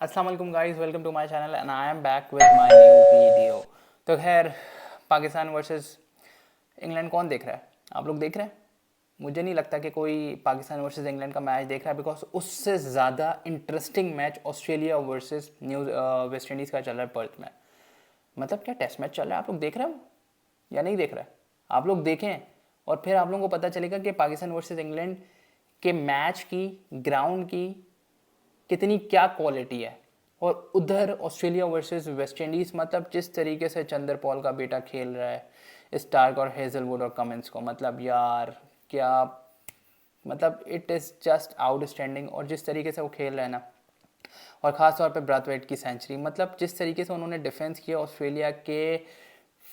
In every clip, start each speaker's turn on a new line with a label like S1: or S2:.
S1: अस्सलाम वालेकुम guys, welcome to my channel and I am back with my new video. तो खैर, Pakistan versus England कौन देख रहा है? आप लोग देख रहे हैं? मुझे नहीं लगता कि कोई पाकिस्तान वर्सेस इंग्लैंड का मैच देख रहा है, बिकॉज उससे ज़्यादा interesting match Australia versus West Indies का चल रहा है पर्थ में। मतलब क्या टेस्ट मैच चल रहा है, आप लोग देख रहे हो या नहीं देख रहे? आप लोग देखें और फिर आप लोगों को पता चलेगा कि पाकिस्तान वर्सेस इंग्लैंड के मैच की, ग्राउंड की कितनी क्या क्वालिटी है। और उधर ऑस्ट्रेलिया वर्सेस वेस्ट इंडीज़, मतलब जिस तरीके से चंदर पॉल का बेटा खेल रहा है स्टार्क और हेजलवुड और कमिंस को, मतलब यार क्या, मतलब इट इज़ जस्ट आउटस्टैंडिंग। और जिस तरीके से वो खेल रहे हैं ना, और ख़ास तौर पे ब्राथवेट की सेंचुरी, मतलब जिस तरीके से उन्होंने डिफेंस किया ऑस्ट्रेलिया के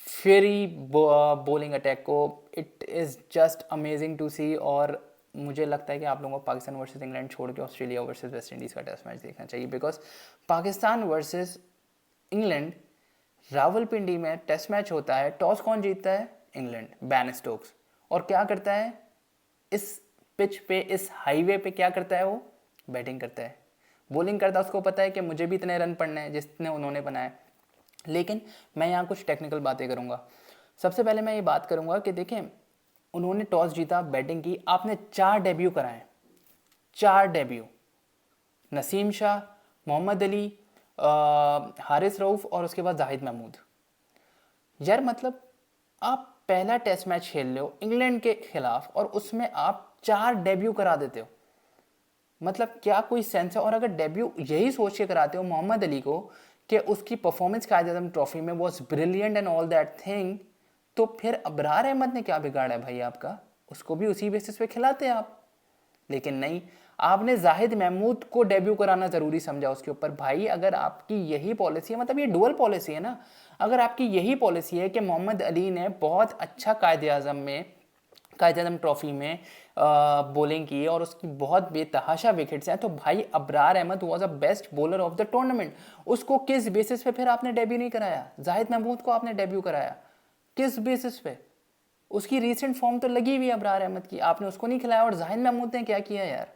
S1: फेरी बॉलिंग अटैक को, it is just amazing to see. और मुझे लगता है कि आप लोगों को पाकिस्तान वर्सेस इंग्लैंड छोड़ के ऑस्ट्रेलिया वर्सेस वेस्ट इंडीज़ का टेस्ट मैच देखना चाहिए, because Pakistan versus England Rawalpindi में टेस्ट मैच होता है। टॉस कौन जीतता है? England, Ben Stokes. और क्या करता है इस पिच पे, इस हाईवे पे? क्या करता है वो? बैटिंग करता है, बॉलिंग करता है। उसको पता है कि मुझे भी इतने रन पड़ने हैं जितने उन्होंने बनाए। लेकिन मैं यहाँ कुछ टेक्निकल बातें करूँगा। सबसे पहले मैं ये बात करूँगा कि देखें, उन्होंने टॉस जीता, बैटिंग की, आपने 4 डेब्यू कराए, 4 डेब्यू। नसीम शाह, मोहम्मद अली, हारिस रऊफ़ और उसके बाद जाहिद महमूद। यार मतलब आप पहला टेस्ट मैच खेल रहे हो इंग्लैंड के खिलाफ और उसमें आप 4 डेब्यू करा देते हो, मतलब क्या कोई सेंस है? और अगर डेब्यू यही सोच के कराते हो मोहम्मद अली को कि उसकी परफॉर्मेंस कायद आज़म ट्रॉफी में was brilliant and all that thing, तो फिर अबरार अहमद ने क्या बिगाड़ा है भाई आपका? उसको भी उसी बेसिस पे खिलाते हैं आप। लेकिन नहीं, आपने जाहिद महमूद को डेब्यू कराना ज़रूरी समझा उसके ऊपर। भाई अगर आपकी यही पॉलिसी है, मतलब ये डुअल पॉलिसी है ना, अगर आपकी यही पॉलिसी है कि मोहम्मद अली ने बहुत अच्छा कायद आज़म ट्रॉफी में बॉलिंग की और उसकी बहुत बेतहाशा विकेट्स हैं, तो भाई Abrar Ahmed was a best bowler of the tournament. उसको किस बेसिस पे फिर आपने डेब्यू नहीं कराया? जाहिद महमूद को आपने डेब्यू कराया किस बेसिस पे? उसकी रीसेंट फॉर्म तो लगी हुई है अबरार अहमद की, आपने उसको नहीं खिलाया। और जाहिद महमूद ने क्या किया यार?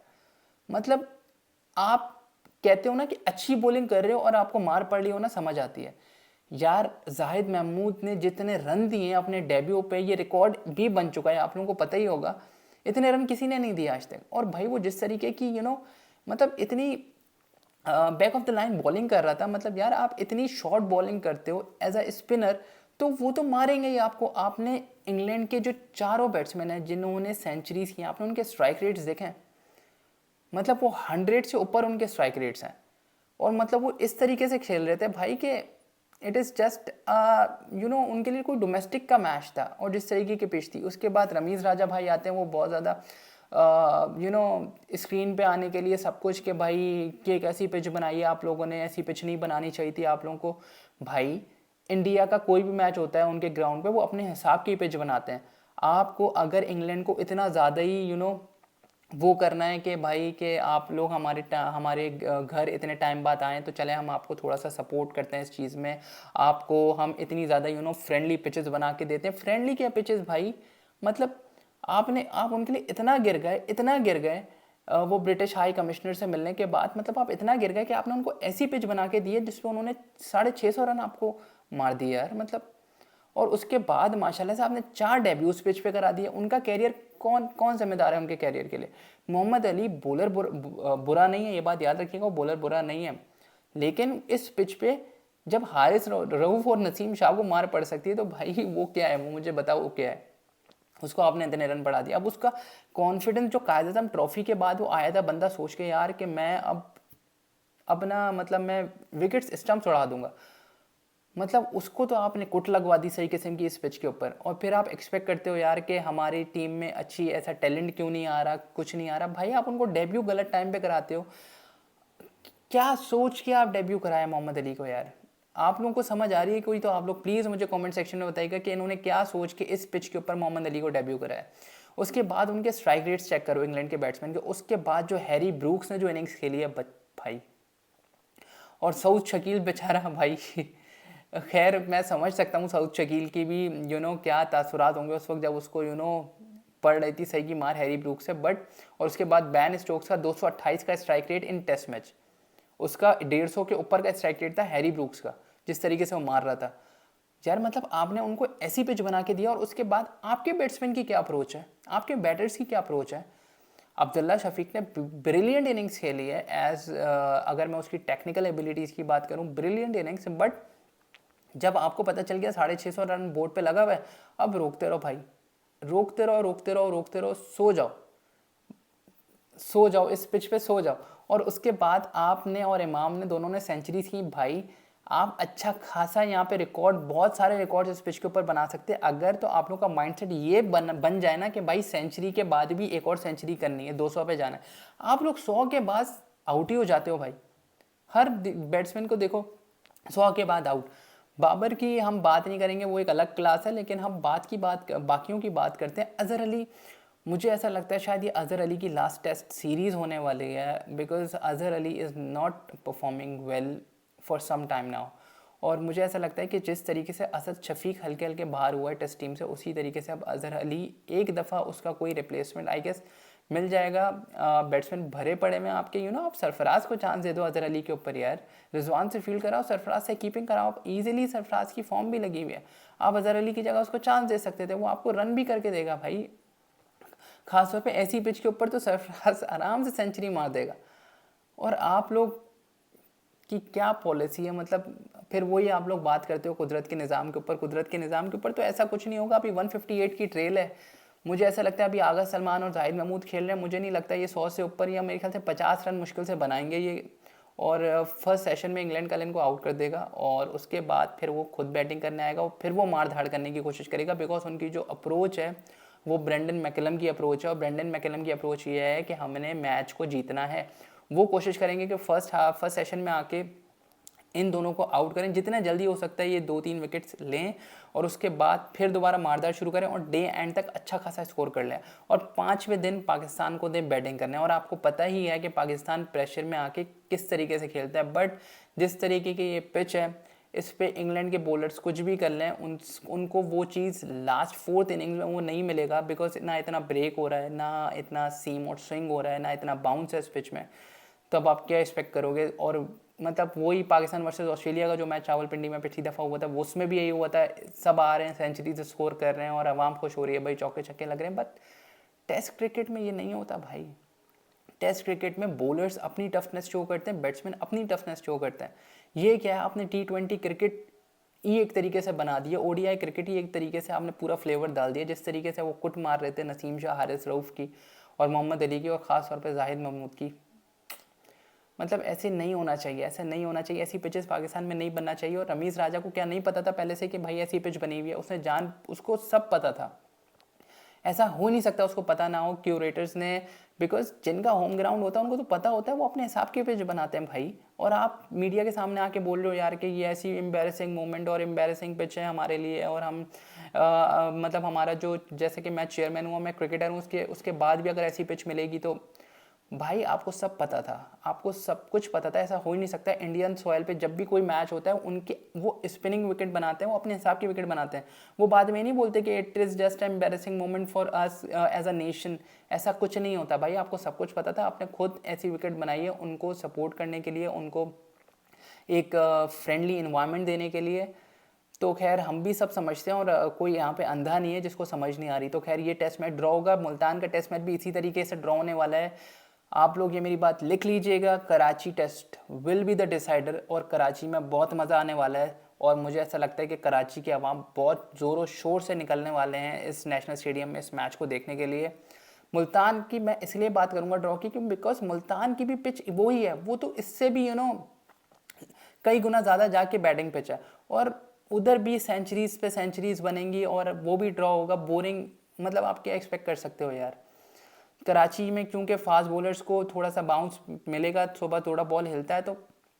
S1: मतलब आप कहते हो ना कि अच्छी बॉलिंग कर रहे हो और आपको मार पड़ रही हो ना, समझ आती है। यार जाहिद महमूद ने जितने रन दिए अपने डेब्यू पे, ये रिकॉर्ड भी बन चुका है, आप लोगों को पता ही होगा। इतने रन किसी ने नहीं दिए आज तक। और भाई वो जिस तरीके की मतलब इतनी back of the line bowling कर रहा था, मतलब यार आप इतनी शॉर्ट बॉलिंग करते हो एज अ स्पिनर, तो वो तो मारेंगे ही आपको। आपने इंग्लैंड के जो चारों बैट्समैन हैं जिन्होंने सेंचुरीज की, आपने उनके स्ट्राइक रेट्स देखे हैं? मतलब वो 100 से ऊपर उनके स्ट्राइक रेट्स हैं। और मतलब वो इस तरीके से खेल रहे थे भाई कि इट इज़ जस्ट उनके लिए कोई डोमेस्टिक का मैच था। और जिस तरीके की पिच थी, उसके बाद रमीज़ राजा भाई आते हैं, वो बहुत ज़्यादा स्क्रीन पे आने के लिए सब कुछ कि भाई कि एक ऐसी पिच बनाई है आप लोगों ने, ऐसी पिच नहीं बनानी चाहिए थी आप लोगों को। भाई इंडिया का कोई भी मैच होता है उनके ग्राउंड पे, वो अपने हिसाब की पिच बनाते हैं। आपको अगर इंग्लैंड को इतना ज़्यादा ही वो करना है कि भाई कि आप लोग हमारे घर इतने टाइम बाद आएँ, तो चले हम आपको थोड़ा सा सपोर्ट करते हैं इस चीज़ में, आपको हम इतनी ज़्यादा फ्रेंडली पिचेस बना के देते हैं। फ्रेंडली क्या पिचेस भाई, मतलब आप उनके लिए इतना गिर गए, इतना गिर गए वो ब्रिटिश हाई कमिश्नर से मिलने के बाद, मतलब आप इतना गिर गए कि आपने उनको ऐसी पिच बना के दी है जिसपे उन्होंने 650 रन आपको मार दिए यार। मतलब और उसके बाद माशाल्लाह से आपने 4 डेब्यू उस पिच पे करा दिए। उनका कैरियर कौन कौन जिम्मेदार है उनके कैरियर के लिए? मोहम्मद अली बॉलर बुरा नहीं है, ये बात याद रखिएगा, वो बॉलर बुरा नहीं है। लेकिन इस पिच पे जब हारिस रऊफ और नसीम शाह को मार पड़ सकती है, तो भाई वो क्या है? वो मुझे बताओ वो क्या है? उसको आपने इतने रन बढ़ा दिया। अब उसका कॉन्फिडेंस जो कायद आज़म ट्रॉफी के बाद वो आया था, बंदा सोच के यार कि मैं अब ना, मतलब मैं विकेट्स स्टंप्स उड़ा दूंगा, मतलब उसको तो आपने कुट लगवा दी सही किस्म की इस पिच के ऊपर। और फिर आप एक्सपेक्ट करते हो यार कि हमारी टीम में अच्छी ऐसा टैलेंट क्यों नहीं आ रहा, कुछ नहीं आ रहा। भाई आप उनको डेब्यू गलत टाइम पे कराते हो। क्या सोच के आप डेब्यू कराए मोहम्मद अली को यार? आप लोगों को समझ आ रही है कोई? तो आप लोग प्लीज़ मुझे कमेंट सेक्शन में बताइएगा कि इन्होंने क्या सोच के इस पिच के ऊपर मोहम्मद अली को डेब्यू कराया। उसके बाद उनके स्ट्राइक रेट्स चेक करो इंग्लैंड के बैट्समैन के। उसके बाद जो हैरी ब्रूक्स ने जो इनिंग्स खेली है भाई, और सऊद शकील बेचारा भाई खैर मैं समझ सकता हूँ सऊद शकील की भी क्या तासुरात होंगे उस वक्त जब उसको पड़ रही थी सही की मार हैरी ब्रूक से। बट और उसके बाद बैन स्टोक्स का 228 का strike rate in test match, उसका 150 के ऊपर का स्ट्राइक रेट था हैरी ब्रूक्स का, जिस तरीके से वो मार रहा था यार। मतलब आपने उनको ऐसी पिच बना के दिया और उसके बाद आपके बैट्समैन की क्या अप्रोच है, आपके बैटर्स की क्या अप्रोच है। अब्दुल्ला शफीक ने ब्रिलियंट इनिंग्स खेली है एज अगर मैं उसकी टेक्निकल एबिलिटीज़ की बात करूं, ब्रिलियंट इनिंग्स, बट जब आपको पता चल गया 650 रन बोर्ड पे लगा हुआ है, अब रोकते रहो भाई, रोकते रहो रोकते रहो रोकते रहो, सो जाओ सो जाओ, इस पिच पे सो जाओ। और उसके बाद आपने और इमाम ने दोनों ने सेंचुरीज की भाई, आप अच्छा खासा यहाँ पे रिकॉर्ड, बहुत सारे रिकॉर्ड इस पिच के ऊपर बना सकते हैं अगर तो आप लोगों का माइंडसेट ये बन जाए ना कि भाई सेंचुरी के बाद भी एक और सेंचुरी करनी है, 200 पे जाना है। आप लोग 100 के बाद आउट ही हो जाते हो भाई, हर बैट्समैन को देखो 100 के बाद आउट। बाबर की हम बात नहीं करेंगे, वो एक अलग क्लास है, लेकिन हम बाकियों की बात करते हैं। अजहर अली, मुझे ऐसा लगता है शायद ये अजहर अली की लास्ट टेस्ट सीरीज़ होने वाली है, because Azhar Ali is not performing well for some time now. और मुझे ऐसा लगता है कि जिस तरीके से असद शफीक हल्के हल्के बाहर हुआ है टेस्ट टीम से, उसी तरीके से अब अजहर अली एक दफ़ा उसका कोई रिप्लेसमेंट आई गेस मिल जाएगा। बैट्समैन भरे पड़े में आपके, आप सरफराज को चांस दे दो अजहर अली के ऊपर यार, रिजवान से फील्ड कराओ, सरफराज से कीपिंग कराओ, आप इजीली, सरफराज की फॉर्म भी लगी हुई है, आप अजहर अली की जगह उसको चांस दे सकते थे, वो आपको रन भी करके देगा भाई। खासतौर पे ऐसी पिच के ऊपर तो सरफराज आराम से सेंचुरी मार देगा। और आप लोग की क्या पॉलिसी है, मतलब फिर वही आप लोग बात करते हो कुदरत के निज़ाम के ऊपर, कुदरत के निज़ाम के ऊपर तो ऐसा कुछ नहीं होगा। अभी 158 की ट्रेल है, मुझे ऐसा लगता है अभी आगा सलमान और जाहिद महमूद खेल रहे हैं, मुझे नहीं लगता ये 100 से ऊपर, या मेरे ख्याल से 50 रन मुश्किल से बनाएंगे ये। और फर्स्ट सेशन में इंग्लैंड कल इनको आउट कर देगा, और उसके बाद फिर वो खुद बैटिंग करने आएगा और फिर वो मार धाड़ करने की कोशिश करेगा, बिकॉज उनकी जो अप्रोच है वो ब्रेंडन मैकलम की अप्रोच है। और ब्रेंडन मैकलम की अप्रोच ये है कि हमने मैच को जीतना है। वो कोशिश करेंगे कि फर्स्ट सेशन में आके इन दोनों को आउट करें, जितना जल्दी हो सकता है ये 2-3 विकेट्स लें, और उसके बाद फिर दोबारा मारदार शुरू करें और डे एंड तक अच्छा खासा स्कोर कर लें, और 5वें दिन पाकिस्तान को दें बैटिंग करने। और आपको पता ही है कि पाकिस्तान प्रेशर में आके किस तरीके से खेलता है, बट जिस तरीके की ये पिच है, इस पे इंग्लैंड के बॉलर्स कुछ भी कर लें, उनको वो चीज़ लास्ट 4th इनिंग्स में वो नहीं मिलेगा, बिकॉज ना इतना ब्रेक हो रहा है, ना इतना सीम और स्विंग हो रहा है, ना इतना बाउंस है इस पिच में। तो अब आप क्या एक्सपेक्ट करोगे। और मतलब वही पाकिस्तान वर्सेस ऑस्ट्रेलिया का जो मैच रावलपिंडी में पिछली दफ़ा हुआ था, उसमें भी यही हुआ था, सब आ रहे हैं सेंचुरी से स्कोर कर रहे हैं और आवाम खुश हो रही है, भाई चौके छक्के लग रहे हैं। बट टेस्ट क्रिकेट में ये नहीं होता भाई। टेस्ट क्रिकेट में बॉलर्स अपनी टफनेस शो करते हैं, बैट्समैन अपनी टफनेस शो करते हैं। ये क्या है, आपने T20 क्रिकेट ही एक तरीके से बना दिया, ODI क्रिकेट ही एक तरीके से आपने पूरा फ्लेवर डाल दिया। जिस तरीके से वो कुट मार रहे थे नसीम शाह, हारिस रऊफ़ की और मोहम्मद अली की, और ख़ास तौर पर जाहिद महमूद की, मतलब ऐसे नहीं होना चाहिए, ऐसा नहीं होना चाहिए। ऐसी पिचेस पाकिस्तान में नहीं बनना चाहिए। और रमीज़ राजा को क्या नहीं पता था पहले से कि भाई ऐसी पिच बनी हुई है, उसको सब पता था। ऐसा हो नहीं सकता उसको पता ना हो। क्यूरेटर्स ने, बिकॉज जिनका होम ग्राउंड होता है उनको तो पता होता है, वो अपने हिसाब के पिच बनाते हैं भाई। और आप मीडिया के सामने आके बोल रहे हो यार कि ये ऐसी एम्बेरसिंग मोमेंट और एम्बेरसिंग पिच है हमारे लिए, और हम मतलब हमारा जो, जैसे कि मैं चेयरमैन हुआ, मैं क्रिकेटर हूँ, उसके बाद भी अगर ऐसी पिच मिलेगी तो भाई आपको सब पता था, आपको सब कुछ पता था। ऐसा हो ही नहीं सकता। इंडियन सॉइल पे जब भी कोई मैच होता है, उनके वो स्पिनिंग विकेट बनाते हैं, वो अपने हिसाब की विकेट बनाते हैं। वो बाद में नहीं बोलते कि it is just embarrassing moment for us as a nation. ऐसा कुछ नहीं होता भाई, आपको सब कुछ पता था। आपने खुद ऐसी विकेट बनाई है उनको सपोर्ट करने के लिए, उनको एक फ्रेंडली इन्वायरमेंट देने के लिए। तो खैर हम भी सब समझते हैं, और कोई यहाँ पे अंधा नहीं है जिसको समझ नहीं आ रही। तो खैर ये टेस्ट मैच ड्रॉ होगा, मुल्तान का टेस्ट मैच भी इसी तरीके से ड्रॉ होने वाला है। आप लोग ये मेरी बात लिख लीजिएगा, Karachi test will be the decider, और कराची में बहुत मज़ा आने वाला है। और मुझे ऐसा लगता है कि कराची के अवाम बहुत ज़ोरों शोर से निकलने वाले हैं इस नेशनल स्टेडियम में इस मैच को देखने के लिए। मुल्तान की मैं इसलिए बात करूँगा ड्रॉ की, क्योंकि बिकॉज मुल्तान की भी पिच वो ही है, वो तो इससे भी कई गुना ज़्यादा जाके बैटिंग पिच है, और उधर भी सेंचुरीज पे सेंचुरीज बनेंगी और वो भी ड्रॉ होगा। बोरिंग, मतलब आप क्या एक्सपेक्ट कर सकते हो यार। कराची में क्योंकि फास्ट बॉलर्स को थोड़ा सा बाउंस मिलेगा, सुबह थोड़ा बॉल हिलता है तो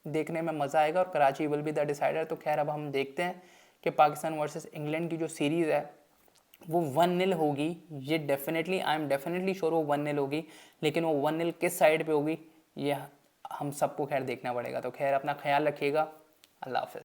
S1: देखने में मज़ा आएगा, और Karachi will be the decider. तो खैर अब हम देखते हैं कि पाकिस्तान वर्सेस इंग्लैंड की जो सीरीज़ है वो 1-0 होगी। ये definitely, I am definitely sure वो 1-0 होगी, लेकिन वो 1-0 किस साइड पे होगी ये हम सबको खैर देखना पड़ेगा। तो खैर अपना ख्याल रखिएगा, अल्लाह हाफ़िज़।